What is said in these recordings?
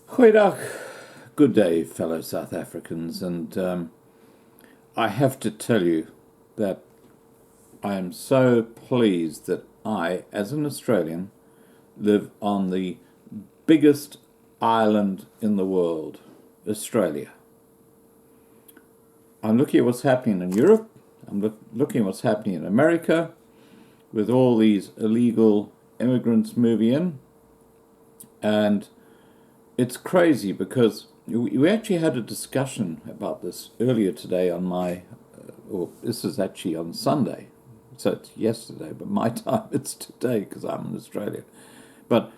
Goeiedag, good day, fellow South Africans, and I have to tell you that I am so pleased that I, as an Australian, live on the biggest island in the world, Australia. I'm looking at what's happening in Europe, looking at what's happening in America, with all these illegal immigrants moving in, and it's crazy because we actually had a discussion about this earlier today on or this is actually on Sunday, so it's yesterday, but my time it's today because I'm in Australia. But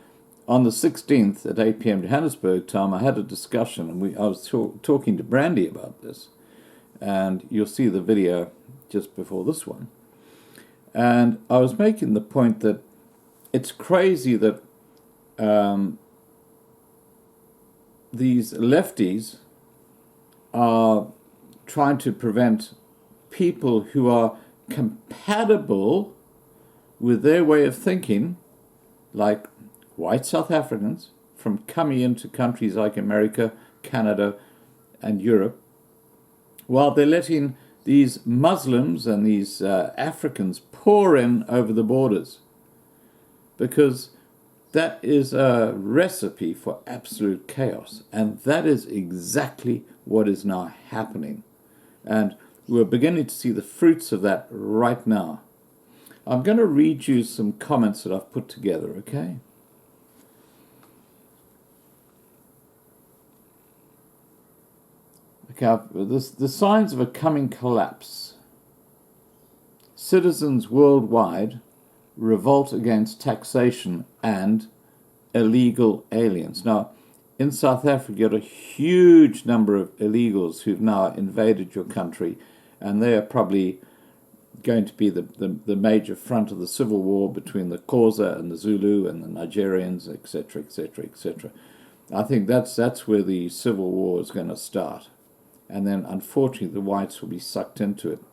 on the 16th at 8 p.m. Johannesburg time, I had a discussion, and I was talking to Brandy about this, and you'll see the video just before this one. And I was making the point that it's crazy that these lefties are trying to prevent people who are compatible with their way of thinking, like white South Africans, from coming into countries like America, Canada, and Europe, while they're letting these Muslims and these Africans pour in over the borders, because that is a recipe for absolute chaos. And that is exactly what is now happening. And we're beginning to see the fruits of that right now. I'm going to read you some comments that I've put together, okay? Okay, the signs of a coming collapse. Citizens worldwide revolt against taxation and illegal aliens. Now, in South Africa, you got a huge number of illegals who've now invaded your country, and they are probably going to be the major front of the civil war between the Xhosa and the Zulu and the Nigerians, etc., etc., etc. I think that's where the civil war is going to start. And then, unfortunately, the whites will be sucked into it,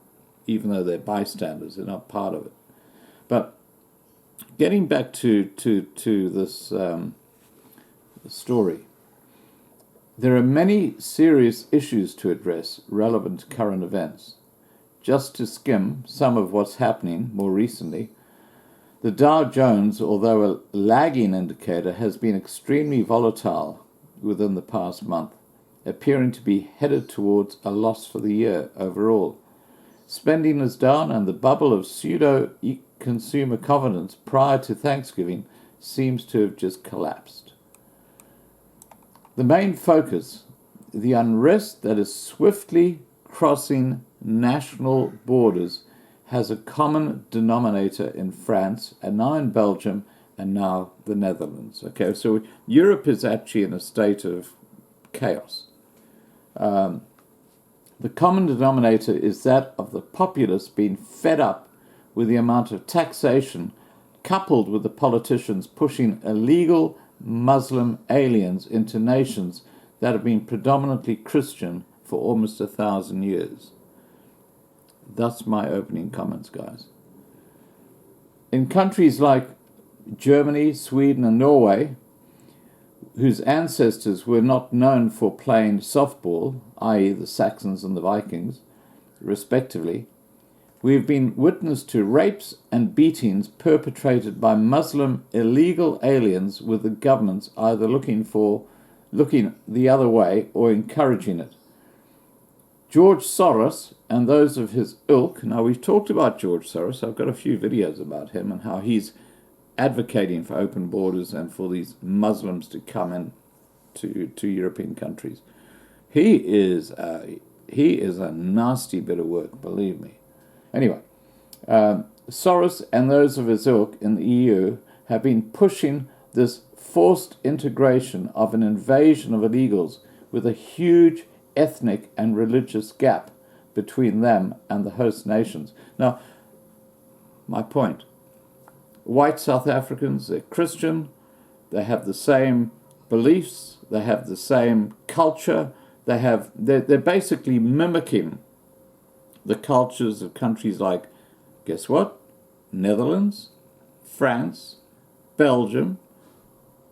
even though they're bystanders, they're not part of it. But getting back to this story, there are many serious issues to address relevant to current events. Just to skim some of what's happening more recently, the Dow Jones, although a lagging indicator, has been extremely volatile within the past month, appearing to be headed towards a loss for the year overall. Spending is down, and the bubble of pseudo-consumer confidence prior to Thanksgiving seems to have just collapsed. The main focus, the unrest that is swiftly crossing national borders, has a common denominator in France, and now in Belgium, and now the Netherlands. Okay, so Europe is actually in a state of chaos. The common denominator is that of the populace being fed up with the amount of taxation, coupled with the politicians pushing illegal Muslim aliens into nations that have been predominantly Christian for almost 1,000 years. That's my opening comments, guys. In countries like Germany, Sweden, and Norway, whose ancestors were not known for playing softball, i.e. the Saxons and the Vikings, respectively, we have been witness to rapes and beatings perpetrated by Muslim illegal aliens, with the governments either looking the other way or encouraging it. George Soros and those of his ilk, now we've talked about George Soros, I've got a few videos about him and how he's advocating for open borders and for these Muslims to come in to European countries. He is a nasty bit of work, believe me. Anyway, Soros and those of his ilk in the EU have been pushing this forced integration of an invasion of illegals, with a huge ethnic and religious gap between them and the host nations. Now, my point, white South Africans, they're Christian, they have the same beliefs, they have the same culture, they're basically mimicking the cultures of countries like, guess what? Netherlands, France, Belgium,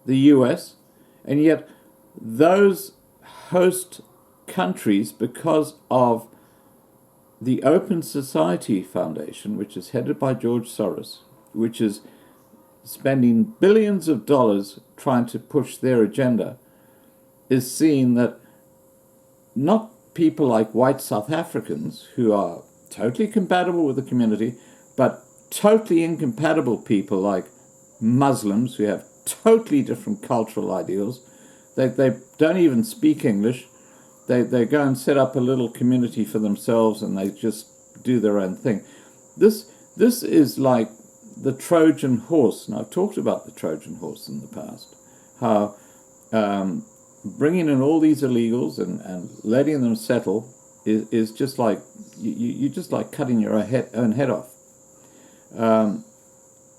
the US, and yet those host countries, because of the Open Society Foundation, which is headed by George Soros, which is spending billions of dollars trying to push their agenda, is seeing that not people like white South Africans, who are totally compatible with the community, but totally incompatible people like Muslims, who have totally different cultural ideals. They don't even speak English. They go and set up a little community for themselves, and they just do their own thing. This is like the Trojan Horse, and I've talked about the Trojan Horse in the past, how bringing in all these illegals and letting them settle is just like you just like cutting your own head off.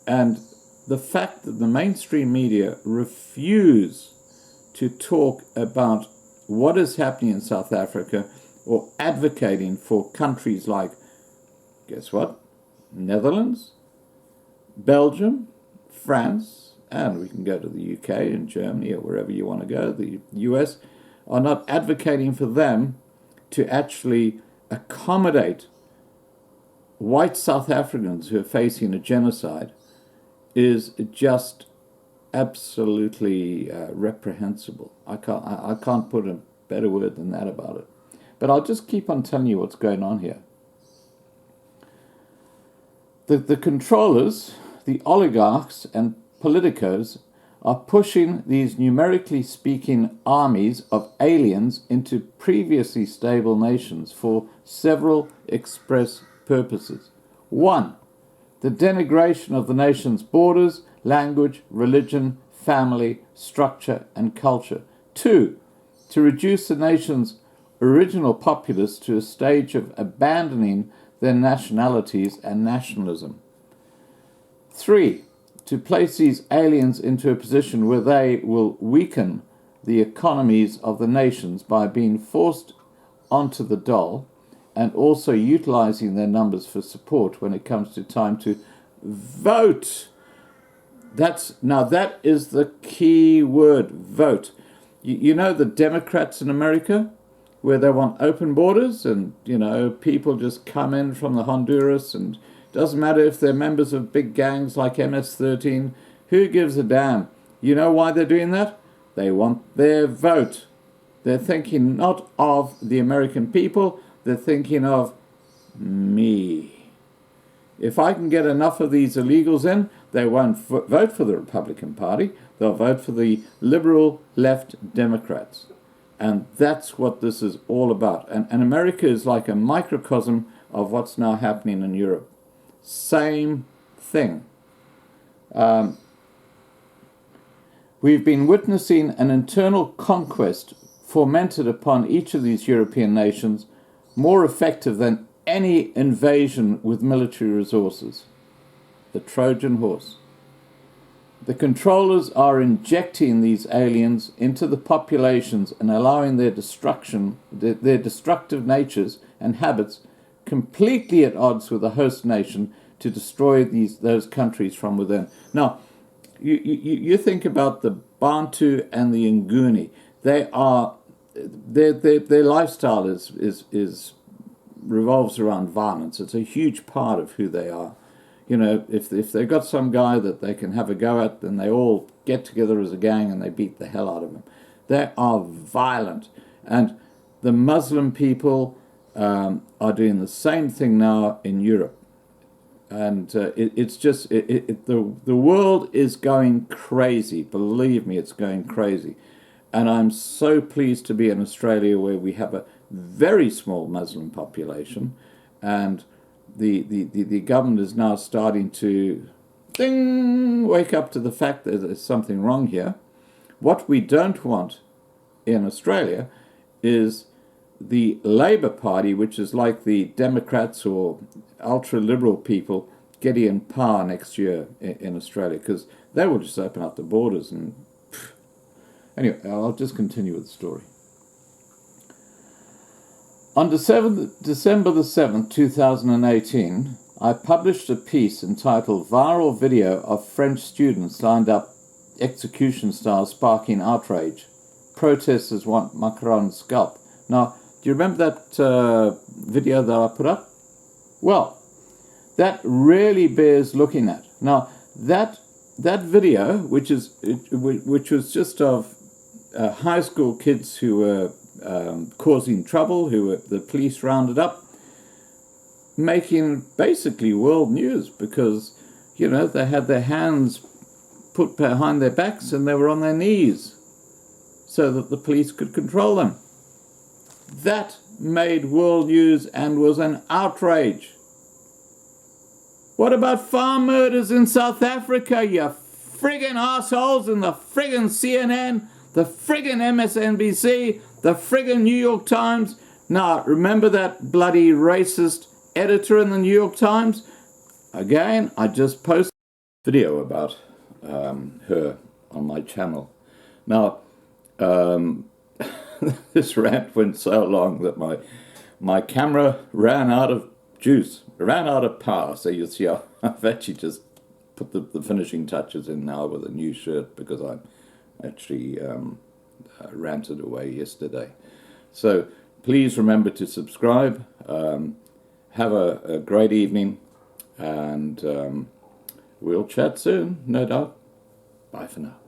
And the fact that the mainstream media refuse to talk about what is happening in South Africa, or advocating for countries like, guess what, Netherlands, Belgium, France, and we can go to the UK and Germany or wherever you want to go, the US, are not advocating for them to actually accommodate white South Africans who are facing a genocide, is just absolutely reprehensible. I can't put a better word than that about it. But I'll just keep on telling you what's going on here. The controllers, the oligarchs and politicos, are pushing these numerically speaking armies of aliens into previously stable nations for several express purposes. 1. The denigration of the nation's borders, language, religion, family, structure, and culture. 2. To reduce the nation's original populace to a stage of abandoning their nationalities and nationalism. 3. To place these aliens into a position where they will weaken the economies of the nations by being forced onto the dole, and also utilizing their numbers for support when it comes to time to vote. That is the key word, vote. You know the Democrats in America, where they want open borders, and people just come in from the Honduras, and doesn't matter if they're members of big gangs like MS-13. Who gives a damn? You know why they're doing that? They want their vote. They're thinking not of the American people, they're thinking of me. If I can get enough of these illegals in, they won't vote for the Republican Party. They'll vote for the liberal left Democrats. And that's what this is all about. And America is like a microcosm of what's now happening in Europe. Same thing. We've been witnessing an internal conquest fomented upon each of these European nations, more effective than any invasion with military resources. The Trojan Horse. The controllers are injecting these aliens into the populations and allowing their destruction, their destructive natures and habits, completely at odds with the host nation, to destroy those countries from within. Now, you think about the Bantu and the Nguni. Their lifestyle is revolves around violence. It's a huge part of who they are. If they've got some guy that they can have a go at, then they all get together as a gang and they beat the hell out of him. They are violent. And the Muslim people are doing the same thing now in Europe. And the world is going crazy. Believe me, it's going crazy. And I'm so pleased to be in Australia, where we have a very small Muslim population, and the government is now starting to wake up to the fact that there's something wrong here. What we don't want in Australia is the Labour Party, which is like the Democrats or ultra-liberal people, getting in power next year in Australia, because they will just open up the borders. And anyway, I'll just continue with the story. On December the 7th, 2018, I published a piece entitled "Viral Video of French Students Lined Up Execution Style Sparking Outrage." protesters want Macron's scalp. Now, do you remember that video that I put up? Well, that really bears looking at. Now, that video, which was just of high school kids who were causing trouble, the police rounded up, making basically world news because, you know, they had their hands put behind their backs and they were on their knees so that the police could control them. That made world news and was an outrage. What about farm murders in South Africa, you friggin' assholes in the friggin' CNN, the friggin' MSNBC, the friggin' New York Times? Now, remember that bloody racist editor in the New York Times? Again, I just posted a video about her on my channel. Now, this rant went so long that my camera ran out of juice, ran out of power. So you see, I've actually just put the finishing touches in now with a new shirt because I actually ranted away yesterday. So please remember to subscribe. Have a great evening, and we'll chat soon, no doubt. Bye for now.